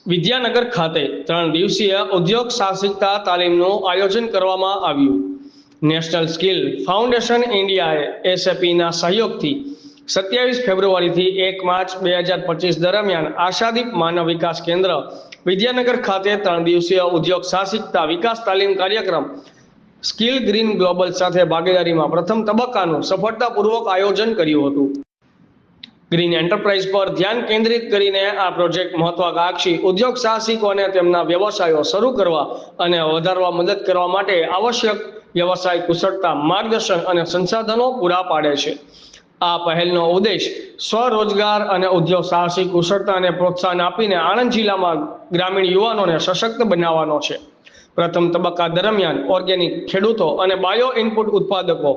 વિદ્યાનગર ખાતે 3 દિવસીય ઉદ્યોગ સાહસિકતા તાલીમનું આયોજન કરવામાં આવ્યું. નેશનલ સ્કિલ ફાઉન્ડેશન ઇન્ડિયાએ એસએપીના સહયોગથી 27 ફેબ્રુઆરીથી 1 માર્ચ 2025 દરમિયાન આશાદીપ માનવ વિકાસ કેન્દ્ર વિદ્યાનગર ખાતે 3 દિવસીય ઉદ્યોગ સાહસિકતા વિકાસ તાલીમ કાર્યક્રમ સ્કિલ ગ્રીન ગ્લોબલ સાથે ભાગીદારીમાં પ્રથમ તબક્કાનું સફળતાપૂર્વક આયોજન કર્યું હતું. ગ્રીન એન્ટરપ્રાઇઝ પર ધ્યાન કેન્દ્રિત કરીને આ પ્રોજેક્ટ મહત્વાકાંક્ષી ઉદ્યોગ સાહસિકોને તેમના વ્યવસાયો શરૂ કરવા અને વધારવા મદદ કરવા માટે આવશ્યક વ્યવસાય કુશળતા, માર્ગદર્શન અને સંસાધનો પૂરા પાડે છે. આ પહેલનો ઉદ્દેશ સ્વરોજગાર અને ઉદ્યોગ સાહસિક કુશળતાને પ્રોત્સાહન આપીને આણંદ જિલ્લામાં ગ્રામીણ યુવાનોને સશક્ત બનાવવાનો છે. પ્રથમ તબક્કા દરમિયાન ઓર્ગેનિક ખેડૂતો અને બાયો ઇનપુટ ઉત્પાદકો,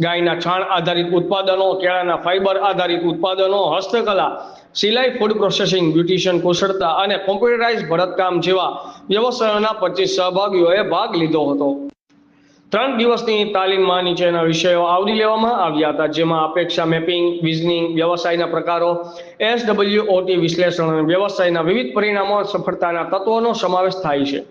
ગાયના છાણ આધારિત ઉત્પાદનો, કેળાના ફાઇબર આધારિત ઉત્પાદનો, હસ્તકલા, સિલાઈ, ફૂડ પ્રોસેસિંગ, બ્યુટિશિયન કુશળતા અને કોમ્પ્યુટરાઇઝ ભરતકામ જેવા વ્યવસાયોના 25 સહભાગીઓએ ભાગ લીધો હતો. 3 દિવસની તાલીમમાં નીચેના વિષયો આવરી લેવામાં આવ્યા હતા, જેમાં અપેક્ષા મેપિંગ, વિઝનિંગ, વ્યવસાયના પ્રકારો, SWOT વિશ્લેષણ અને વ્યવસાયના વિવિધ પરિણામો સફળતાના તત્વોનો સમાવેશ થાય છે.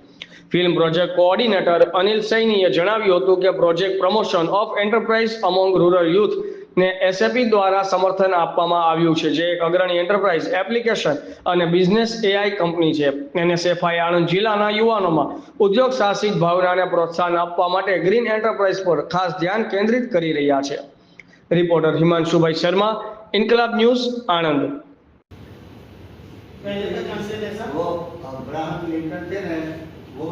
ફિલ્મ પ્રોજેક્ટ કોઓર્ડિનેટર અનિલ સૈનીએ જણાવ્યું હતું કે project promotion of enterprise among rural youth ને એસએપી દ્વારા સમર્થન આપવામાં આવ્યું છે, જે એક અગ્રણી એન્ટરપ્રાઇઝ એપ્લિકેશન અને બિઝનેસ AI કંપની છે. NSFI આણંદ જિલ્લાના યુવાનોમાં ઉદ્યોગ સાહસિક ભાવનાને પ્રોત્સાહન આપવા માટે ગ્રીન એન્ટરપ્રાઇઝ પર ખાસ ધ્યાન કેન્દ્રિત કરી રહ્યા છે. રિપોર્ટર હિમાંશુભાઈ શર્મા, ઇન્કલાબ ન્યૂઝ, આણંદ. वो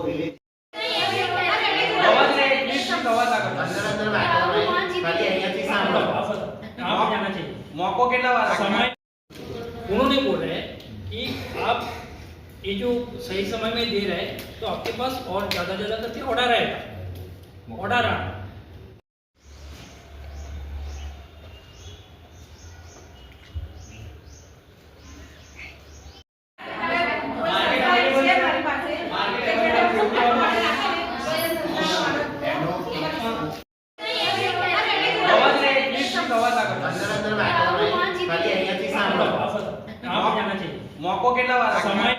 मौको कितना बार समय उन्होंने बोला है कि आप ये जो सही समय में दे रहे हैं तो आपके पास और ज्यादा करके ऑर्डर आएगा, ऑर्डर आ मौको कितना बार समय